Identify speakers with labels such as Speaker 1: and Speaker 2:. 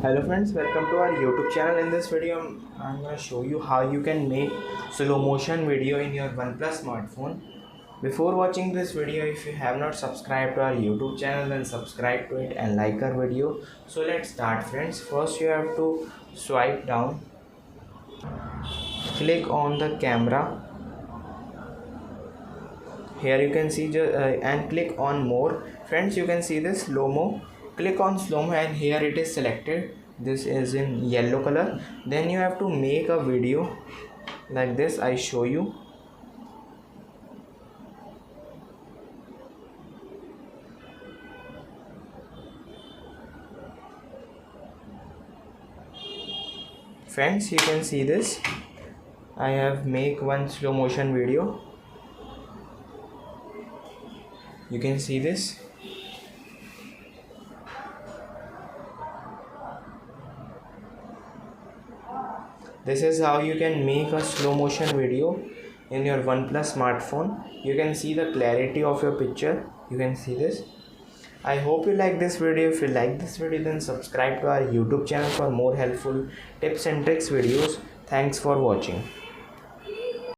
Speaker 1: Hello friends, welcome to our YouTube channel. In this video I'm going to show you how you can make slow motion video in your OnePlus smartphone. Before watching this video, if you have not subscribed to our YouTube channel, then subscribe to it and like our video. So let's start friends. First you have to swipe down, click on the camera. Here you can see and click on more. Friends, you can see this slow-mo. Click on slow-mo and here it is selected. This is in yellow color. Then you have to make a video like this. I show you. Friends, you can see this. I have make one slow motion video. You can see this. This is how you can make a slow motion video in your OnePlus smartphone. You can see the clarity of your picture. You can see this. I hope you like this video. If you like this video, then subscribe to our YouTube channel for more helpful tips and tricks videos. Thanks for watching.